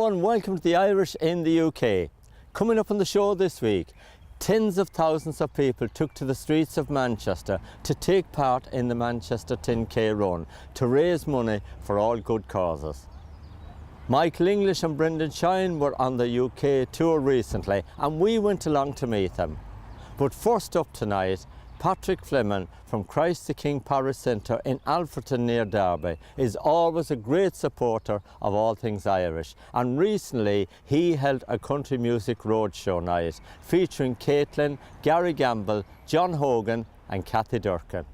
and welcome to the Irish in the UK. Coming up on the show this week, tens of thousands of people took to the streets of Manchester to take part in the Manchester 10K run to raise money for all good causes. Michael English and Brendan Shine were on the UK tour recently and we went along to meet them. But first up tonight, Patrick Fleming from Christ the King Parish Centre in Alfreton near Derby is always a great supporter of all things Irish, and recently he held a country music roadshow night featuring Caitlin, Gary Gamble, John Hogan and Kathy Durkin.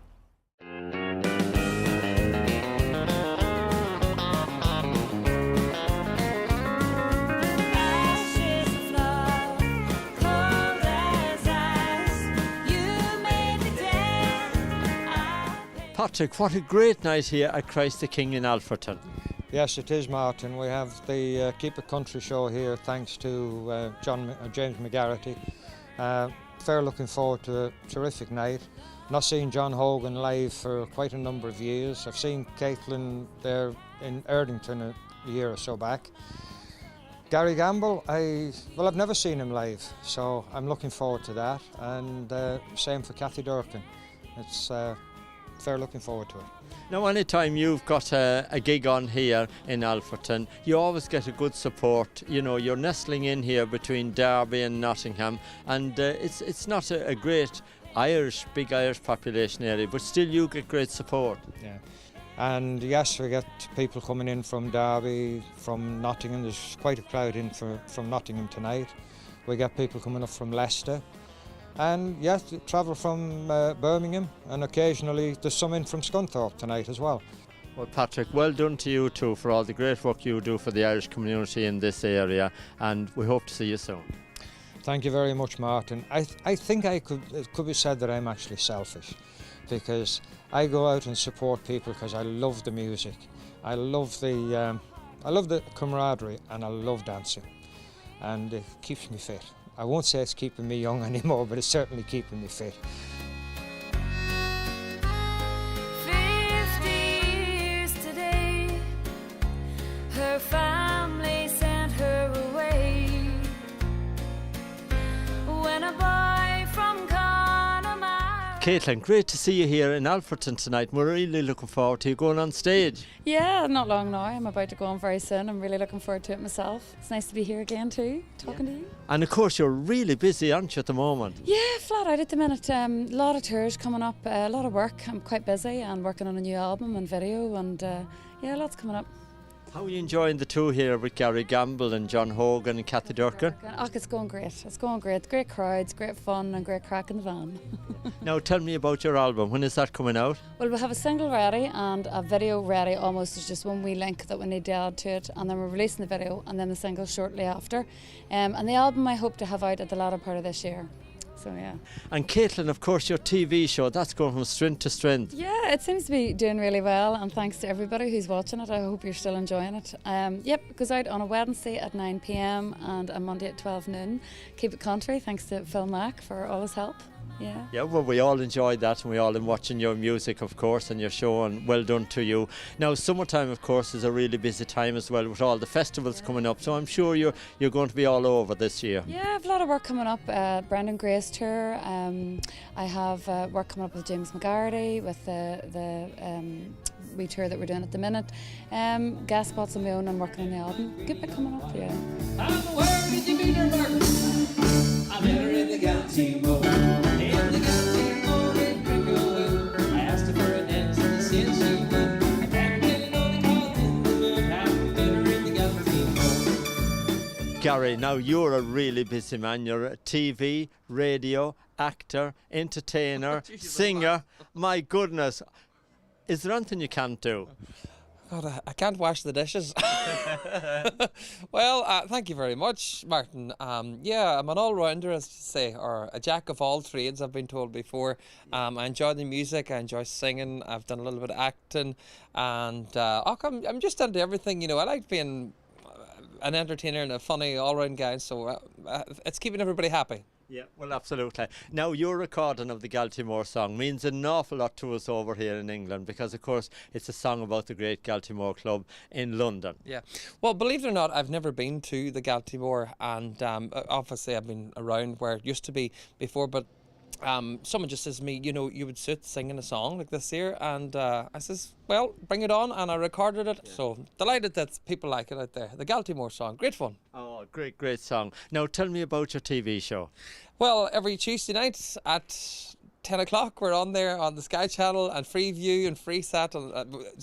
Patrick, what a great night here at Christ the King in Alfreton. Yes, it is, Martin. We have the Keep It Country show here thanks to James McGarrity. Fair looking forward to a terrific night. Not seen John Hogan live for quite a number of years. I've seen Caitlin there in Erdington a year or so back. Gary Gamble, I've never seen him live, so I'm looking forward to that. And same for Kathy Durkin. It's fair looking forward to it. Now, anytime you've got a gig on here in Alfreton, you always get a good support. You know, you're nestling in here between Derby and Nottingham, and it's not a great big Irish population area, but still you get great support. Yeah, and yes, we get people coming in from Derby, from Nottingham. There's quite a crowd in from Nottingham tonight. We get people coming up from Leicester. And yes, travel from Birmingham, and occasionally there's some in from Scunthorpe tonight as well. Well, Patrick, well done to you too for all the great work you do for the Irish community in this area, and we hope to see you soon. Thank you very much, Martin. I think it could be said that I'm actually selfish, because I go out and support people because I love the music, I love the camaraderie, and I love dancing, and it keeps me fit. I won't say it's keeping me young anymore, but it's certainly keeping me fit. 50 years today, her family sent her away. When a boy from Connemara... Caitlin, great to see you here in Alfreton tonight. We're really looking forward to you going on stage. Yeah, not long now. I'm about to go on very soon. I'm really looking forward to it myself. It's nice to be here again too, talking to you. And of course you're really busy, aren't you, at the moment? Yeah, flat out at the minute. A lot of tours coming up, a lot of work. I'm quite busy and working on a new album and video, and yeah, lots coming up. How are you enjoying the tour here with Gary Gamble and John Hogan and Kathy Durkin? Oh, it's going great. It's going great. Great crowds, great fun and great crack in the van. Now tell me about your album. When is that coming out? Well, we have a single ready and a video ready almost. There's just one wee link that we need to add to it, and then we're releasing the video and then the single shortly after. And the album I hope to have out at the latter part of this year. So yeah. And Caitlin, of course, your TV show, that's going from strength to strength. Yeah, it seems to be doing really well, and thanks to everybody who's watching it. I hope you're still enjoying it. Yep, it goes out on a Wednesday at 9 p.m. and a Monday at 12 noon. Keep it country, thanks to Phil Mack for all his help. Yeah. Yeah, well, we all enjoyed that, and we all been watching your music, of course, and your show, and well done to you. Now, summertime, of course, is a really busy time as well with all the festivals coming up, so I'm sure you're going to be all over this year. Yeah, I have a lot of work coming up. Brendan Grace tour. I have work coming up with James McGarrity with the wee tour that we're doing at the minute. Gas spots on my own and working on the album. Good bit coming up, yeah. I met her in the county road. In the county road in Brickell. I asked her for a dance and she said she would. I can't really know the cause in the book. I met her in the county road. Gary, now you're a really busy man. You're a TV, radio, actor, entertainer, singer. My goodness. Is there anything you can't do? God, I can't wash the dishes. Well, thank you very much, Martin. Yeah, I'm an all-rounder, as you say, or a jack of all trades, I've been told before. I enjoy the music, I enjoy singing, I've done a little bit of acting, and I'm just into everything, you know. I like being an entertainer and a funny all-round guy, so it's keeping everybody happy. Yeah, well, absolutely. Now, your recording of the Galtymore song means an awful lot to us over here in England because, of course, it's a song about the great Galtymore Club in London. Yeah. Well, believe it or not, I've never been to the Galtymore, and obviously I've been around where it used to be before, but someone just says to me, you know, you would sit singing a song like this here, and I says, well, bring it on, and I recorded it. So delighted that people like it out there. The Galtymore song, great fun. Oh, great, great song. Now, tell me about your TV show. Well, every Tuesday night at 10 o'clock, we're on there on the Sky Channel and Freeview and Freesat,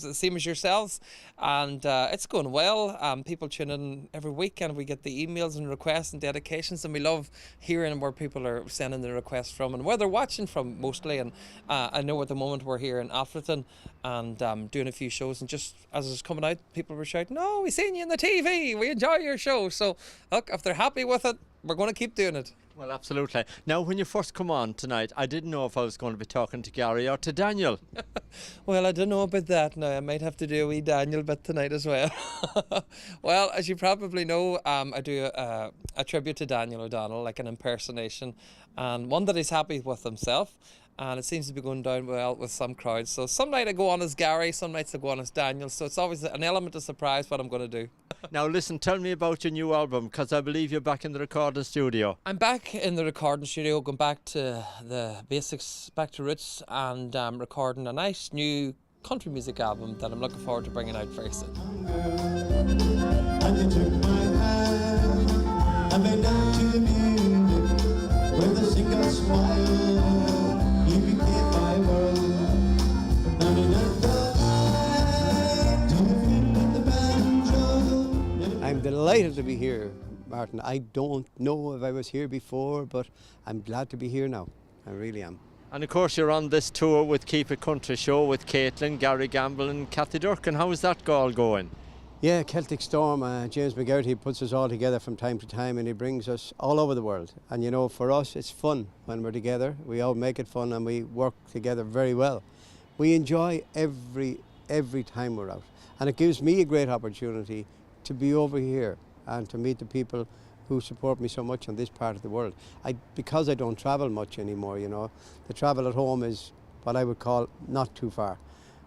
the same as yourselves. And it's going well. People tune in every weekend. We get the emails and requests and dedications, and we love hearing where people are sending the requests from and where they're watching from mostly. And I know at the moment we're here in Alfreton and doing a few shows, and just as it's coming out, people were shouting, "Oh, we seen you on the TV. We enjoy your show." So look, if they're happy with it, we're going to keep doing it. Well, absolutely. Now, when you first come on tonight, I didn't know if I was going to be talking to Gary or to Daniel. Well, I don't know about that now. I might have to do a wee Daniel bit tonight as well. Well, as you probably know, I do a tribute to Daniel O'Donnell, like an impersonation, and one that he's happy with himself. And it seems to be going down well with some crowds. So some night I go on as Gary, some nights I go on as Daniel. So it's always an element of surprise what I'm going to do. Now, listen, tell me about your new album, because I believe you're back in the recording studio. I'm back in the recording studio, going back to the basics, back to roots, and recording a nice new country music album that I'm looking forward to bringing out very soon. And you took my hand and made down to the music with a single smile. You became my world. And in a time to the fiddle and the banjo. I'm delighted to be here, Martin. I don't know if I was here before, but I'm glad to be here now. I really am. And of course, you're on this tour with Keep It Country Show with Caitlin, Gary Gamble and Kathy Durkin. How is that all going? Yeah, Celtic Storm, James McGarty puts us all together from time to time, and he brings us all over the world. And you know, for us, it's fun when we're together. We all make it fun and we work together very well. We enjoy every time we're out. And it gives me a great opportunity to be over here and to meet the people who support me so much on this part of the world. Because I don't travel much anymore, you know, the travel at home is what I would call not too far.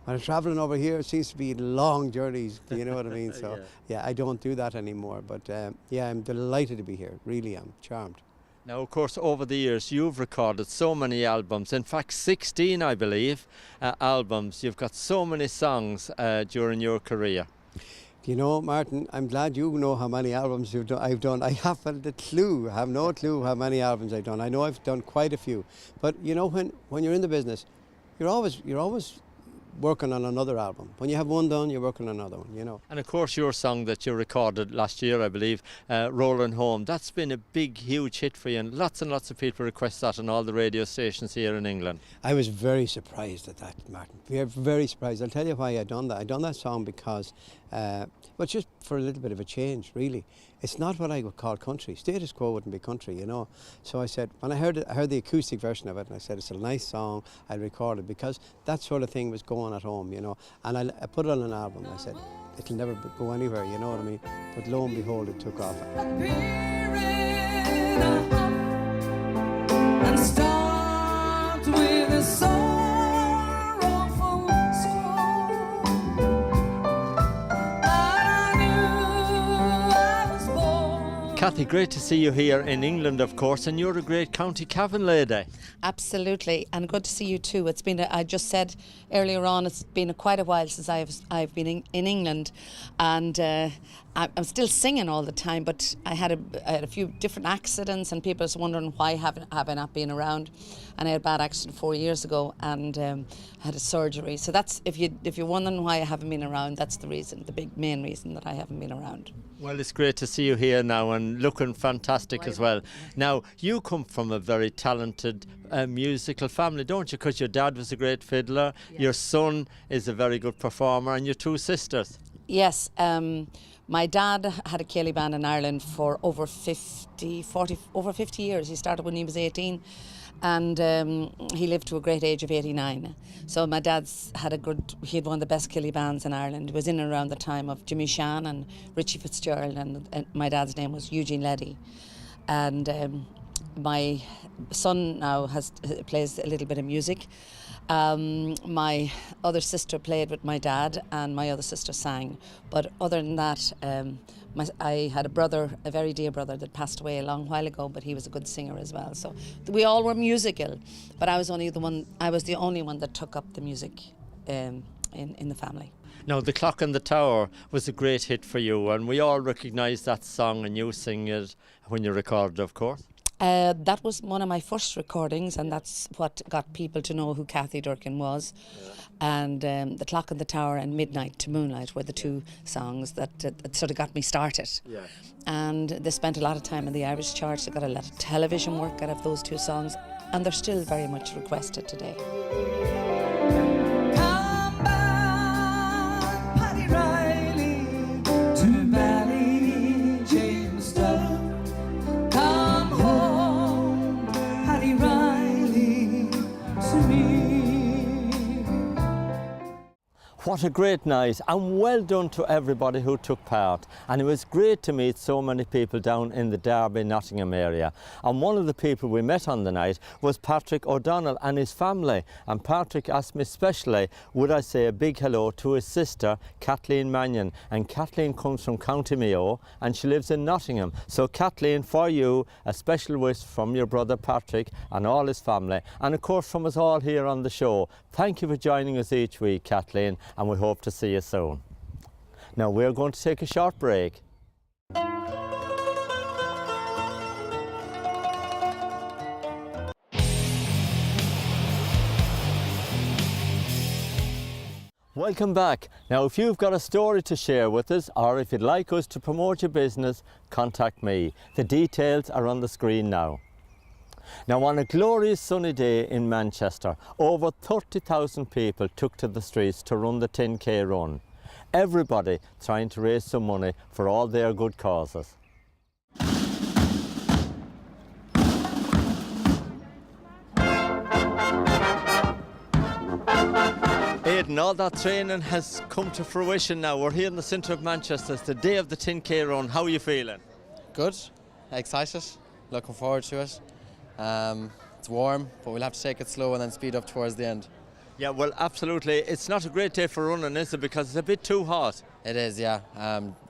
When I'm traveling over here, it seems to be long journeys, do you know what I mean? So, yeah, I don't do that anymore. But, yeah, I'm delighted to be here. Really am. Charmed. Now, of course, over the years, you've recorded so many albums. In fact, 16, I believe, albums. You've got so many songs during your career. You know, Martin, I'm glad you know how many albums I've done. I haven't a clue. I have no clue how many albums I've done. I know I've done quite a few. But, you know, when you're in the business, you're always working on another album. When you have one done, you're working on another one, you know. And of course, your song that you recorded last year, I believe, Rolling Home, that's been a big, huge hit for you, and lots of people request that on all the radio stations here in England. I was very surprised at that, Martin. Very surprised. I'll tell you why I done that. I done that song because, well, just for a little bit of a change, really. It's not what I would call country. Status quo wouldn't be country, you know. So I said, when I heard the acoustic version of it, and I said, it's a nice song, I'll record it, because that sort of thing was going at home, you know. And I put it on an album. I said, it'll never go anywhere, you know what I mean? But lo and behold, it took off. And start with a sorrowful song. But I knew I was born. Kathy, great to see you here in England, of course, and you're a great County Cavan lady. Absolutely, and good to see you too. It's been, I just said earlier on, it's been quite a while since I've been in England, and I'm still singing all the time. But I had a few different accidents, and people was wondering why have I not been around. And I had a bad accident 4 years ago, and had a surgery. So that's if you're wondering why I haven't been around, that's the reason, the main reason that I haven't been around. Well, it's great to see you here now and looking fantastic as well. Now, you come from a very talented musical family, don't you? Because your dad was a great fiddler, your son is a very good performer, and your two sisters. Yes, my dad had a ceilidh band in Ireland for over 50 years. He started when he was 18. And he lived to a great age of 89. So my dad's he had one of the best ceilidh bands in Ireland. It was in and around the time of Jimmy Shan and Richie Fitzgerald, and my dad's name was Eugene Leddy. And My son now plays a little bit of music. My other sister played with my dad, and my other sister sang. But other than that, I had a brother, a very dear brother, that passed away a long while ago, but he was a good singer as well. So we all were musical, but I was the only one that took up the music in the family. Now, The Clock in the Tower was a great hit for you, and we all recognise that song, and you sing it when you recorded, of course. That was one of my first recordings, and that's what got people to know who Kathy Durkin was. Yeah. And The Clock in the Tower and Midnight to Moonlight were the two songs that sort of got me started. Yeah. And they spent a lot of time in the Irish charts. They got a lot of television work out of those two songs, and they're still very much requested today. Come back, Paddy Riley, to Valley Jamestown. Come home, Paddy Riley, to me. What a great night, and well done to everybody who took part. And it was great to meet so many people down in the Derby, Nottingham area. And one of the people we met on the night was Patrick O'Donnell and his family. And Patrick asked me specially, would I say a big hello to his sister, Kathleen Mannion. And Kathleen comes from County Mayo, and she lives in Nottingham. So Kathleen, for you, a special wish from your brother Patrick and all his family. And of course from us all here on the show. Thank you for joining us each week, Kathleen, and we hope to see you soon. Now we're going to take a short break. Welcome back. Now if you've got a story to share with us, or if you'd like us to promote your business, contact me. The details are on the screen now. Now on a glorious sunny day in Manchester, over 30,000 people took to the streets to run the 10k run. Everybody trying to raise some money for all their good causes. Aidan, all that training has come to fruition now. We're here in the centre of Manchester. It's the day of the 10k run. How are you feeling? Good, excited, looking forward to it. It's warm, but we'll have to take it slow and then speed up towards the end. Yeah, well, absolutely. It's not a great day for running, is it? Because it's a bit too hot. It is, yeah.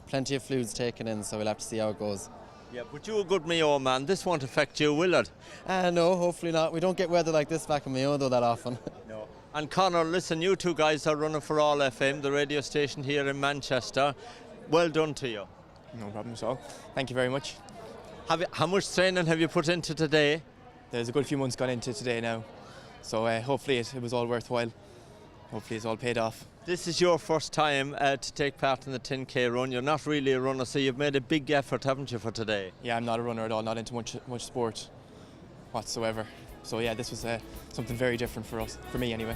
Plenty of fluids taken in, so we'll have to see how it goes. Yeah, but you're a good Mayo man. This won't affect you, will it? No, hopefully not. We don't get weather like this back in Mayo, though, that often. No. And Conor, listen, you two guys are running for All FM, the radio station here in Manchester. Well done to you. No problem at all. Thank you very much. How much training have you put into today? There's a good few months gone into today now, so hopefully it was all worthwhile. Hopefully it's all paid off. This is your first time to take part in the 10k run. You're not really a runner, so you've made a big effort, haven't you, for today? Yeah, I'm not a runner at all, not into much sport whatsoever. So yeah, this was something very different for us, for me anyway.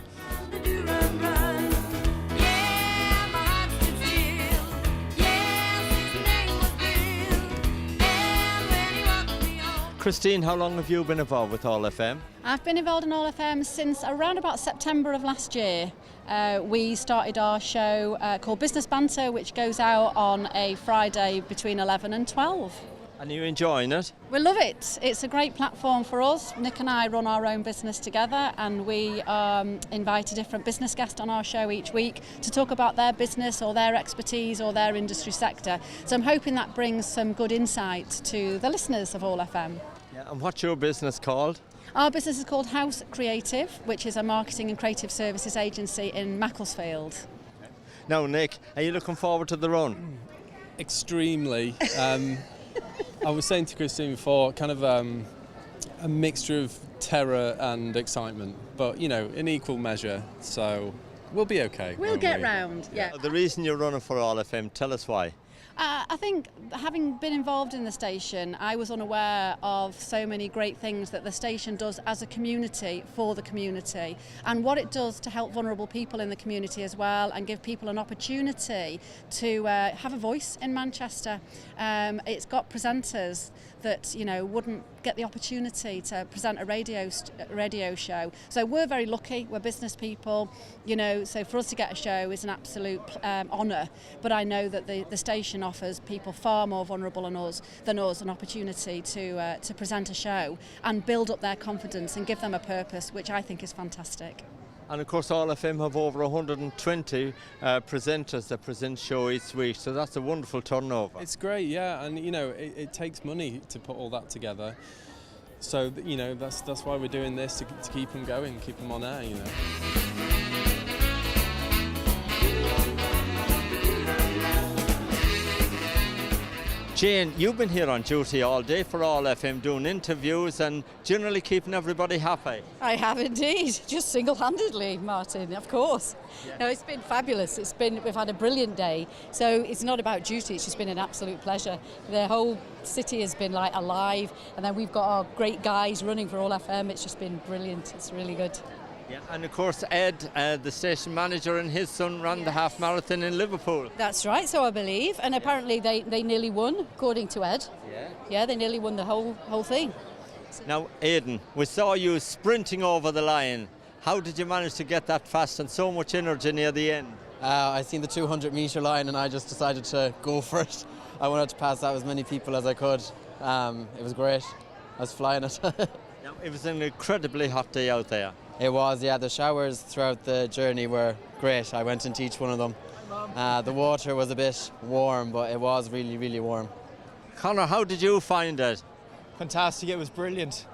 Christine, how long have you been involved with All FM? I've been involved in All FM since around about September of last year. We started our show called Business Banter, which goes out on a Friday between 11 and 12. And are you enjoying it? We love it. It's a great platform for us. Nick and I run our own business together, and we invite a different business guest on our show each week to talk about their business or their expertise or their industry sector. So I'm hoping that brings some good insight to the listeners of All FM. Yeah, and what's your business called? Our business is called House Creative, which is a marketing and creative services agency in Macclesfield. Okay. Now, Nick, are you looking forward to the run? Extremely. I was saying to Christine before, kind of a mixture of terror and excitement, but in equal measure. So we'll be okay. We'll get round. Yeah. The reason you're running for All FM, tell us why. I think having been involved in the station, I was unaware of so many great things that the station does as a community for the community, and what it does to help vulnerable people in the community as well, and give people an opportunity to have a voice in Manchester. It's got presenters that wouldn't get the opportunity to present a radio show. So we're very lucky. We're business people, so for us to get a show is an absolute honour. But I know that the station offers people far more vulnerable than us an opportunity to present a show and build up their confidence and give them a purpose, which I think is fantastic. And of course all of them have over 120 presenters that present show each week, so that's a wonderful turnover. It's great, yeah, and you know it takes money to put all that together. So you know that's why we're doing this, to keep them going, keep them on air, you know. Jane, you've been here on duty all day for All FM doing interviews and generally keeping everybody happy. I have indeed, just single-handedly, Martin, of course. Yeah. No, it's been fabulous. We've had a brilliant day. So it's not about duty, it's just been an absolute pleasure. The whole city has been like alive, and then we've got our great guys running for All FM. It's just been brilliant. It's really good. Yeah, and of course Ed, the station manager, and his son ran the half marathon in Liverpool. That's right, so I believe. And apparently they nearly won, according to Ed. Yeah. Yeah, they nearly won the whole thing. Now, Aidan, we saw you sprinting over the line. How did you manage to get that fast and so much energy near the end? I seen the 200-metre line and I just decided to go for it. I wanted to pass out as many people as I could. It was great. I was flying it. Now, it was an incredibly hot day out there. It was, yeah. The showers throughout the journey were great. I went into each one of them. The water was a bit warm, but it was really, really warm. Conor, how did you find it? Fantastic, it was brilliant.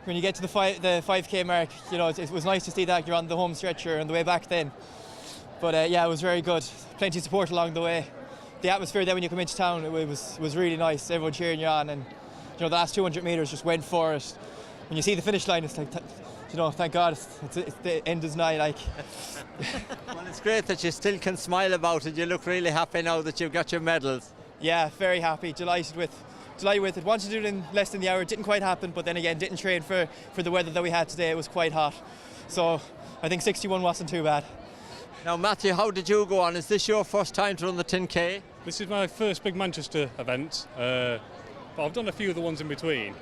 When you get to the 5k mark, you know, it was nice to see that you're on the home stretch on the way back then. But yeah, it was very good. Plenty of support along the way. The atmosphere there when you come into town, it was really nice. Everyone cheering you on, and you know, the last 200 metres just went for it. When you see the finish line, it's like, you know, thank God it's the end is nigh. Like. Well, it's great that you still can smile about it. You look really happy now that you've got your medals. Yeah, very happy, delighted with it. Wanted to do it in less than the hour. It didn't quite happen, but then again, didn't train for the weather that we had today. It was quite hot, so I think 61 wasn't too bad. Now, Matthew, how did you go on? Is this your first time to run the 10k? This is my first big Manchester event, but I've done a few of the ones in between.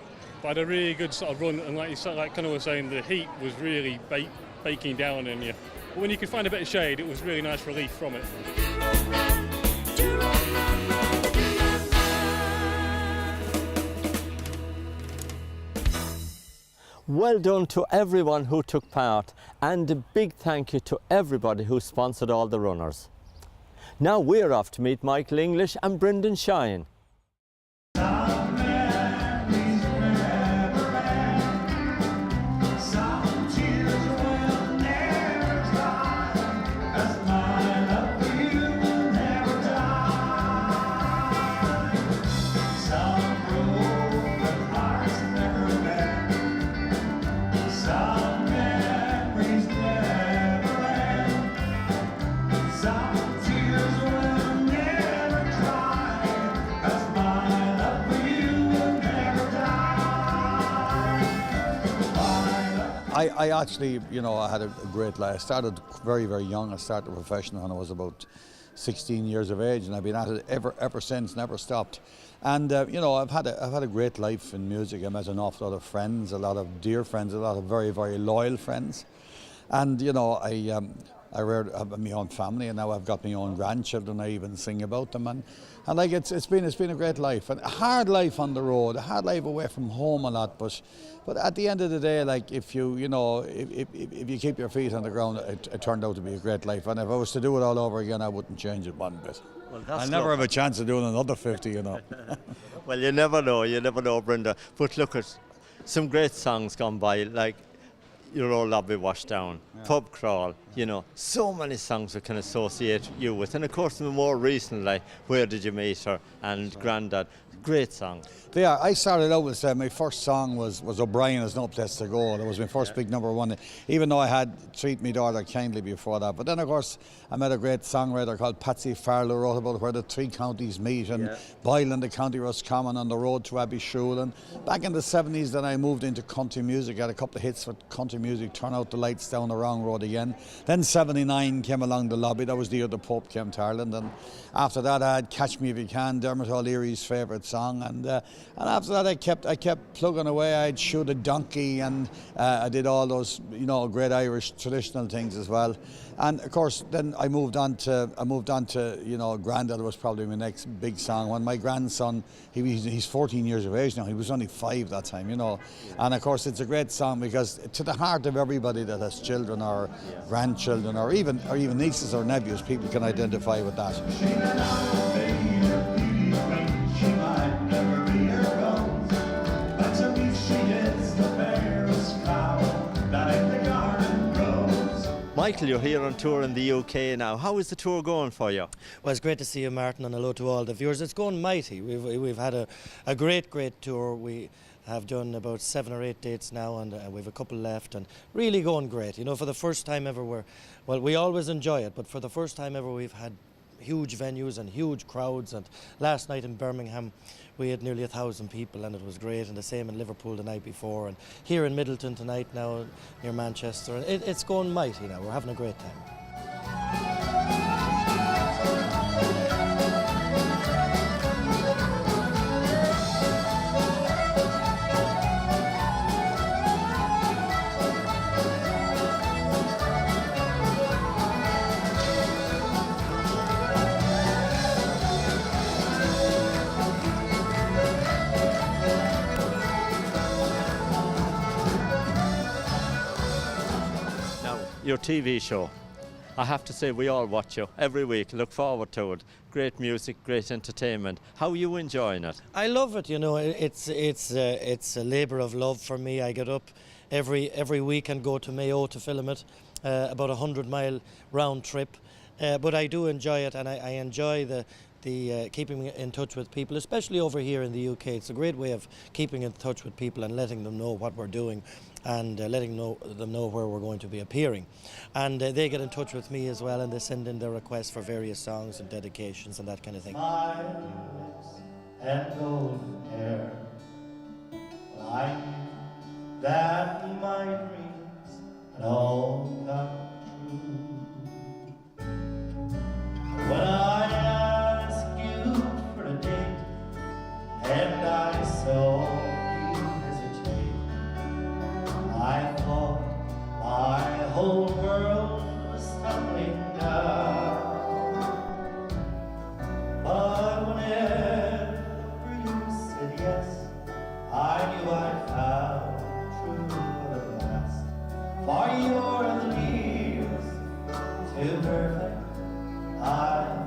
But I had a really good sort of run, and like Conor was saying, the heat was really baking down on you. But when you could find a bit of shade, it was really nice relief from it. Well done to everyone who took part, and a big thank you to everybody who sponsored all the runners. Now we're off to meet Michael English and Brendan Shine. I actually, you know, I had a great life. I started very, very young. I started professional when I was about 16 years of age, and I've been at it ever since, never stopped. And you know, I've had a great life in music. I've met an awful lot of friends, a lot of dear friends, a lot of very, very loyal friends. And you know, I have my own family, and now I've got my own grandchildren. I even sing about them, and like it's been a great life, and a hard life on the road, a hard life away from home a lot. But at the end of the day, like if you keep your feet on the ground, it turned out to be a great life. And if I was to do it all over again, I wouldn't change it one bit. Well, I'll never have a chance of doing another 50, you know. Well, you never know, Brenda. But look at some great songs gone by, like Your Old Lobby Washed Down, yeah. Pub Crawl, you know, so many songs we can associate you with. And of course, more recently, Where Did You Meet Her and Grandad. Great song. They are. I started out with my first song was O'Brien Has No Place to Go. That was my first big #1, even though I had Treat Me Daughter Kindly before that. But then, of course, I met a great songwriter called Patsy Farlow, wrote about where the three counties meet, and Boylan, the County Roscommon, on the road to Abbeyshule. And back in the 70s, then I moved into country music. I had a couple of hits for country music, Turn Out the Lights Down the Wrong Road Again. Then 79 came along the lobby. That was the year the Pope came to Ireland. And after that, I had Catch Me If You Can, Dermot O'Leary's favourite song. And after that, I kept plugging away. I'd shoot a donkey, and I did all those, you know, great Irish traditional things as well. And of course, then I moved on to you know, Grandad was probably my next big song. When my grandson, he's 14 years of age now. He was only 5 that time, you know. And of course, it's a great song because to the heart of everybody that has children or grandchildren or even nieces or nephews, people can identify with that. Michael, you're here on tour in the UK now. How is the tour going for you? Well, it's great to see you, Martin, and hello to all the viewers. It's going mighty. We've had a great tour. We have done about 7 or 8 dates now, and we've a couple left, and really going great. You know, for the first time ever, we always enjoy it, but for the first time ever, we've had huge venues and huge crowds. And last night in Birmingham, we had nearly 1,000 people, and it was great. And the same in Liverpool the night before, and here in Middleton tonight now near Manchester. And it's going mighty now. We're having a great time. Your TV show. I have to say we all watch you every week, look forward to it. Great music, great entertainment. How are you enjoying it? I love it, you know. It's a labour of love for me. I get up every week and go to Mayo to film it, about 100-mile round trip. But I do enjoy it, and I enjoy the keeping in touch with people, especially over here in the UK. It's a great way of keeping in touch with people and letting them know what we're doing, and letting them know where we're going to be appearing. And they get in touch with me as well, and they send in their requests for various songs and dedications and that kind of thing. My lips and golden hair, I knew that my dreams had all come true. When I asked you for a date, and I saw you hesitate, I thought my whole world was tumbling down. But whenever you said yes, I knew I'd found true love at last. For you're the nearest to perfect I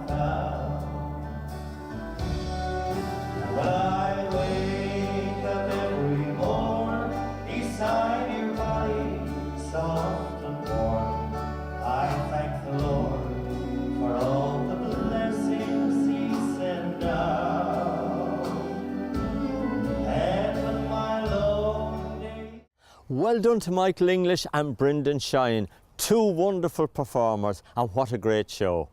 found. When I wake up every morn beside your body, soft and warm, I thank the Lord for all the blessings He sent down. And when my long day... Well done to Michael English and Brendan Shine. 2 wonderful performers, and what a great show.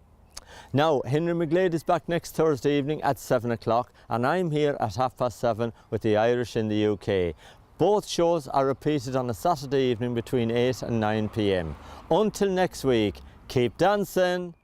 Now, Henry McGlade is back next Thursday evening at 7 o'clock, and I'm here at 7:30 with the Irish in the UK. Both shows are repeated on a Saturday evening between 8 and 9 p.m. Until next week, keep dancing.